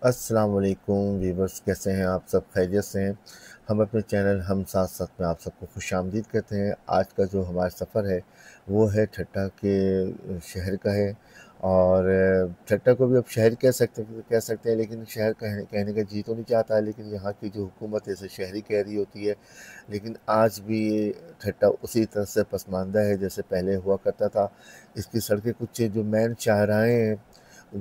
السلام علیکم ویورز، کیسے ہیں آپ؟ سب خیریت سے ہیں؟ ہم اپنے چینل ہم ساتھ ساتھ میں آپ سب کو خوش آمدید کہتے ہیں۔ آج کا جو ہمارا سفر ہے وہ ہے ٹھٹہ کے شہر کا ہے، اور ٹھٹہ کو بھی اب شہر کہہ سکتے ہیں، لیکن شہر کہنے کا جی تو نہیں چاہتا ہے، لیکن یہاں کی جو حکومت ہے اسے شہری کہہ رہی ہوتی ہے۔ لیکن آج بھی ٹھٹہ اسی طرح سے پسماندہ ہے جیسے پہلے ہوا کرتا تھا۔ اس کی سڑکیں کچھ جو مین شاہراہیں ہیں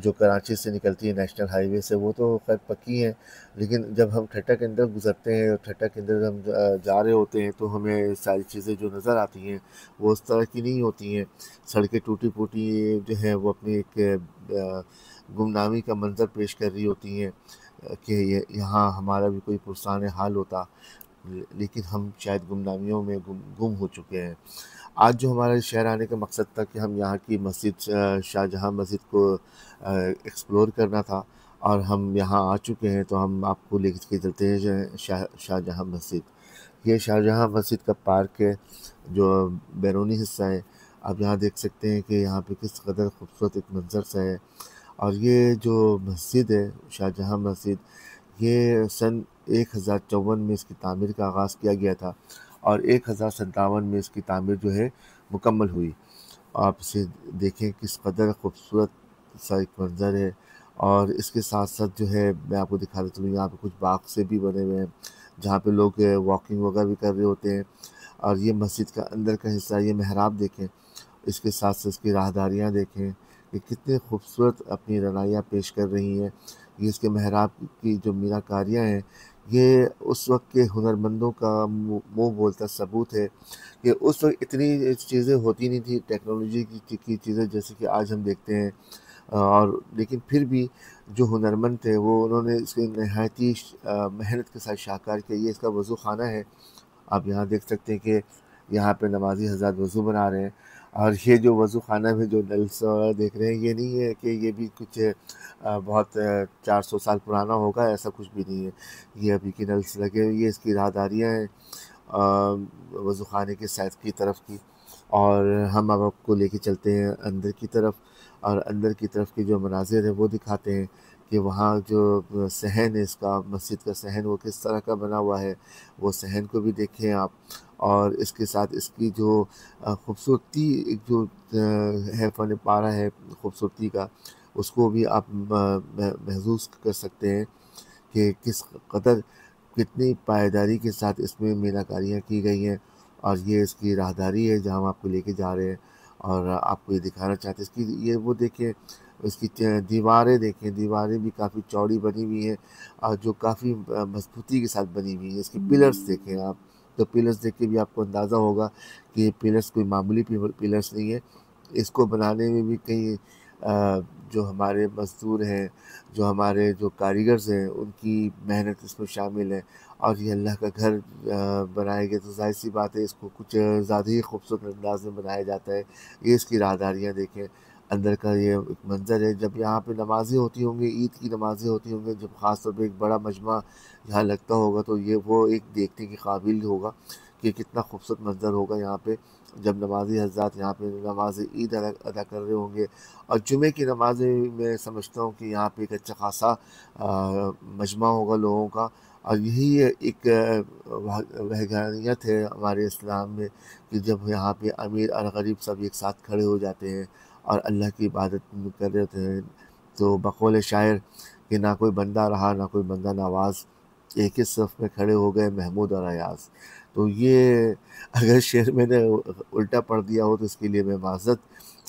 جو کراچی سے نکلتی ہے نیشنل ہائی وے سے، وہ تو خیر پکی ہیں، لیکن جب ہم ٹھٹہ کے اندر گزرتے ہیں اور ٹھٹہ کے اندر ہم جا رہے ہوتے ہیں تو ہمیں ساری چیزیں جو نظر آتی ہیں وہ اس طرح کی نہیں ہوتی ہیں۔ سڑکیں ٹوٹی پھوٹی جو ہیں وہ اپنی ایک گمنامی کا منظر پیش کر رہی ہوتی ہیں کہ یہاں ہمارا بھی کوئی پرسان حال ہوتا، لیکن ہم شاید گمنامیوں میں گم ہو چکے ہیں۔ آج جو ہمارے شہر آنے کا مقصد تھا کہ ہم یہاں کی مسجد شاہ جہاں مسجد کو ایکسپلور کرنا تھا، اور ہم یہاں آ چکے ہیں، تو ہم آپ کو لے کے چلتے ہیں شاہ جہاں مسجد۔ یہ شاہ جہاں مسجد کا پارک ہے جو بیرونی حصہ ہے۔ آپ یہاں دیکھ سکتے ہیں کہ یہاں پہ کس قدر خوبصورت ایک منظر سا ہے۔ اور یہ جو مسجد ہے شاہ جہاں مسجد، یہ سن 1054 میں اس کی تعمیر کا آغاز کیا گیا تھا، اور 1057 میں اس کی تعمیر جو ہے مکمل ہوئی۔ آپ اسے دیکھیں کس قدر خوبصورت سا ایک منظر ہے۔ اور اس کے ساتھ ساتھ جو ہے میں آپ کو دکھا دیتا ہوں، یہاں پہ کچھ باغ سے بھی بنے ہوئے ہیں جہاں پہ لوگ واکنگ وغیرہ بھی کر رہے ہوتے ہیں۔ اور یہ مسجد کا اندر کا حصہ، یہ محراب دیکھیں، اس کے ساتھ ساتھ اس کی راہداریاں دیکھیں کہ کتنے خوبصورت اپنی رنائیاں پیش کر رہی ہیں۔ یہ اس کے محراب کی جو مینا کاریاں ہیں، یہ اس وقت کے ہنرمندوں کا منہ بولتا ثبوت ہے کہ اس وقت اتنی چیزیں ہوتی نہیں تھی، ٹیکنالوجی کی چیزیں جیسے کہ آج ہم دیکھتے ہیں، اور لیکن پھر بھی جو ہنرمند تھے وہ انہوں نے اس کی نہایتی محنت کے ساتھ شاہکار کیا۔ یہ اس کا وضو خانہ ہے۔ آپ یہاں دیکھ سکتے ہیں کہ یہاں پہ نمازی حضرات وضو بنا رہے ہیں، اور یہ جو وضو خانہ میں جو نلس دیکھ رہے ہیں، یہ نہیں ہے کہ یہ بھی کچھ بہت 400 سال پرانا ہوگا، ایسا کچھ بھی نہیں ہے۔ یہ ابھی کی نلس لگے ہوئے، یہ اس کی راہداریاں ہیں وضو خانے کے سائڈ کی طرف کی۔ اور ہم اب آپ کو لے کے چلتے ہیں اندر کی طرف، اور اندر کی طرف کے جو مناظر ہیں وہ دکھاتے ہیں کہ وہاں جو صحن ہے اس کا، مسجد کا صحن، وہ کس طرح کا بنا ہوا ہے، وہ صحن کو بھی دیکھیں آپ۔ اور اس کے ساتھ اس کی جو خوبصورتی ایک جو ہے فن پارہ ہے خوبصورتی کا، اس کو بھی آپ محسوس کر سکتے ہیں کہ کس قدر کتنی پائیداری کے ساتھ اس میں مینا کاریاں کی گئی ہیں۔ اور یہ اس کی راہداری ہے جہاں ہم آپ کو لے کے جا رہے ہیں، اور آپ کو یہ دکھانا چاہتے ہیں۔ اس کی یہ وہ دیکھیں، اس کی دیواریں دیکھیں، دیواریں بھی کافی چوڑی بنی ہوئی ہیں، اور جو کافی مضبوطی کے ساتھ بنی ہوئی ہیں۔ اس کی پلرز دیکھیں آپ، تو پلرز دیکھ کے بھی آپ کو اندازہ ہوگا کہ یہ پلرز کوئی معمولی پلرز نہیں ہے۔ اس کو بنانے میں بھی کئی جو ہمارے مزدور ہیں، جو ہمارے جو کاریگرز ہیں، ان کی محنت اس میں شامل ہے۔ اور یہ اللہ کا گھر بنائے گئے تو ظاہر سی بات ہے اس کو کچھ زیادہ ہی خوبصورت انداز میں بنایا جاتا ہے۔ یہ اس کی راہداریاں دیکھیں، اندر کا یہ ایک منظر ہے۔ جب یہاں پہ نمازیں ہوتی ہوں گی، عید کی نمازیں ہوتی ہوں گی، جب خاص طور پہ ایک بڑا مجمع یہاں لگتا ہوگا، تو یہ وہ ایک دیکھنے کے قابل ہوگا کہ کتنا خوبصورت منظر ہوگا یہاں پہ جب نمازی حضرات یہاں پہ نماز عید ادا کر رہے ہوں گے۔ اور جمعے کی نمازیں میں سمجھتا ہوں کہ یہاں پہ ایک اچھا خاصا مجمع ہوگا لوگوں کا۔ اور یہی ایک وحدانیت ہے ہمارے اسلام میں کہ جب یہاں پہ امیر اور غریب سب ایک ساتھ کھڑے ہو جاتے ہیں اور اللہ کی عبادت کر رہے ہوتے ہیں، تو بقول شاعر کہ نہ کوئی بندہ رہا نہ کوئی بندہ نواز، ایک ہی صف میں کھڑے ہو گئے محمود اور ایاز۔ تو یہ اگر شعر میں نے الٹا پڑھ دیا ہو تو اس کے لیے میں معذرت۔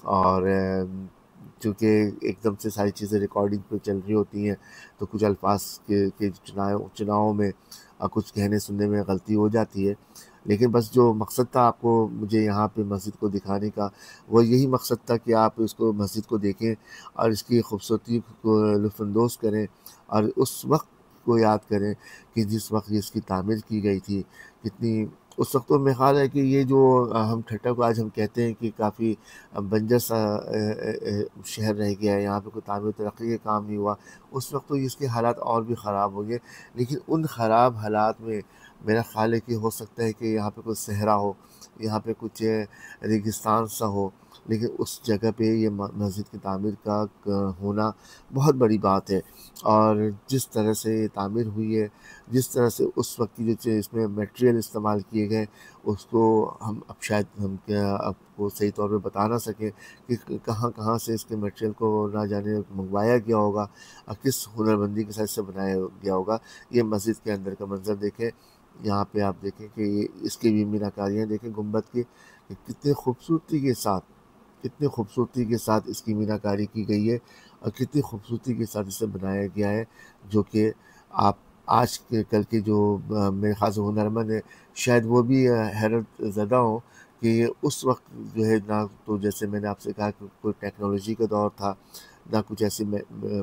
اور چونکہ ایک دم سے ساری چیزیں ریکارڈنگ پہ چل رہی ہوتی ہیں، تو کچھ الفاظ کے چناؤں میں کچھ کہنے سننے میں غلطی ہو جاتی ہے۔ لیکن بس جو مقصد تھا آپ کو مجھے یہاں پہ مسجد کو دکھانے کا، وہ یہی مقصد تھا کہ آپ اس کو مسجد کو دیکھیں اور اس کی خوبصورتی کو لطف اندوز کریں، اور اس وقت کو یاد کریں کہ جس وقت اس کی تعمیر کی گئی تھی۔ کتنی اس وقت تو میرا خیال ہے کہ یہ جو ہم ٹھٹہ کو آج ہم کہتے ہیں کہ کافی بنجر سا شہر رہ گیا ہے، یہاں پہ کوئی تعمیر ترقی کا کام نہیں ہوا، اس وقت تو اس کے حالات اور بھی خراب ہو گئے۔ لیکن ان خراب حالات میں میرا خیال ہے کہ ہو سکتا ہے کہ یہاں پہ کوئی صحرا ہو، یہاں پہ کچھ ریگستان سا ہو، لیکن اس جگہ پہ یہ مسجد کی تعمیر کا ہونا بہت بڑی بات ہے۔ اور جس طرح سے یہ تعمیر ہوئی ہے، جس طرح سے اس وقت کی جو اس میں میٹیریل استعمال کیے گئے، اس کو ہم اب شاید ہم کیا آپ کو صحیح طور پہ بتا نہ سکیں کہ کہاں کہاں سے اس کے میٹیریل کو نہ جانے منگوایا گیا ہوگا اور کس ہنر بندی کے ساتھ سے بنایا گیا ہوگا۔ یہ مسجد کے اندر کا منظر دیکھیں، یہاں پہ آپ دیکھیں کہ اس کی بھی میناکاریاں دیکھیں گنبد کی، کہ کتنے خوبصورتی کے ساتھ، کتنی خوبصورتی کے ساتھ اس کی میناکاری کی گئی ہے اور کتنی خوبصورتی کے ساتھ اسے بنایا گیا ہے، جو کہ آپ آج کے کل کے جو میرے خاص ہنرمند ہیں شاید وہ بھی حیرت زدہ ہوں کہ اس وقت جو ہے نہ تو جیسے میں نے آپ سے کہا کہ کوئی ٹیکنالوجی کا دور تھا، نہ کچھ ایسی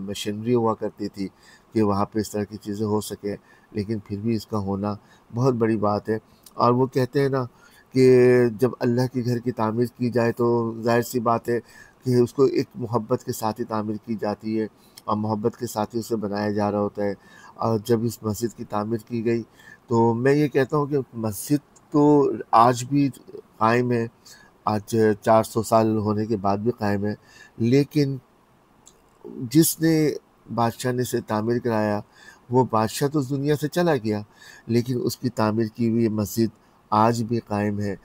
مشینری ہوا کرتی تھی کہ وہاں پہ اس طرح کی چیزیں ہو سکیں، لیکن پھر بھی اس کا ہونا بہت بڑی بات ہے۔ اور وہ کہتے ہیں نا کہ جب اللہ کے گھر کی تعمیر کی جائے تو ظاہر سی بات ہے کہ اس کو ایک محبت کے ساتھ ہی تعمیر کی جاتی ہے اور محبت کے ساتھ ہی اسے بنایا جا رہا ہوتا ہے۔ اور جب اس مسجد کی تعمیر کی گئی تو میں یہ کہتا ہوں کہ مسجد تو آج بھی قائم ہے، آج 400 سال ہونے کے بعد بھی قائم ہے، لیکن جس نے بادشاہ نے اسے تعمیر کرایا وہ بادشاہ تو اس دنیا سے چلا گیا، لیکن اس کی تعمیر کی ہوئی مسجد آج بھی قائم ہے،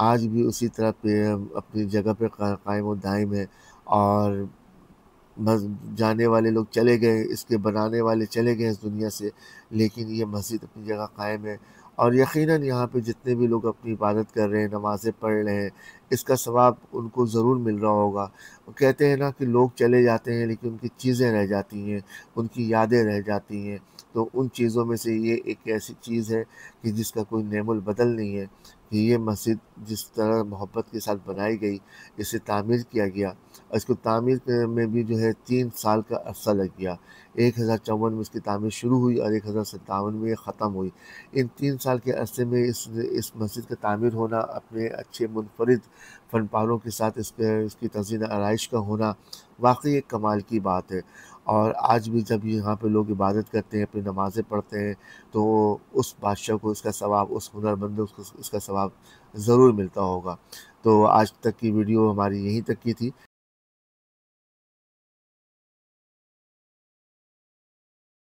آج بھی اسی طرح پہ اپنی جگہ پہ قائم و دائم ہے۔ اور جانے والے لوگ چلے گئے، اس کے بنانے والے چلے گئے اس دنیا سے، لیکن یہ مسجد اپنی جگہ قائم ہے۔ اور یقیناً یہاں پہ جتنے بھی لوگ اپنی عبادت کر رہے ہیں، نمازیں پڑھ رہے ہیں، اس کا ثواب ان کو ضرور مل رہا ہوگا۔ وہ کہتے ہیں نا کہ لوگ چلے جاتے ہیں لیکن ان کی چیزیں رہ جاتی ہیں، ان کی یادیں رہ جاتی ہیں، تو ان چیزوں میں سے یہ ایک ایسی چیز ہے کہ جس کا کوئی نعم البدل نہیں ہے، کہ یہ مسجد جس طرح محبت کے ساتھ بنائی گئی، اسے تعمیر کیا گیا، اور اس کو تعمیر میں بھی جو ہے 3 سال کا عرصہ لگ گیا۔ 1054 میں اس کی تعمیر شروع ہوئی اور 1057 میں یہ ختم ہوئی۔ ان 3 سال کے عرصے میں اس مسجد کا تعمیر ہونا، اپنے اچھے منفرد فن پاروں کے ساتھ اس کی تزئین آرائش کا ہونا واقعی ایک کمال کی بات ہے۔ اور آج بھی جب یہاں پہ لوگ عبادت کرتے ہیں، اپنی نمازیں پڑھتے ہیں، تو اس بادشاہ کو اس کا ثواب، اس ہنرمند کو اس کا ثواب ضرور ملتا ہوگا۔ تو آج تک کی ویڈیو ہماری یہیں تک کی تھی۔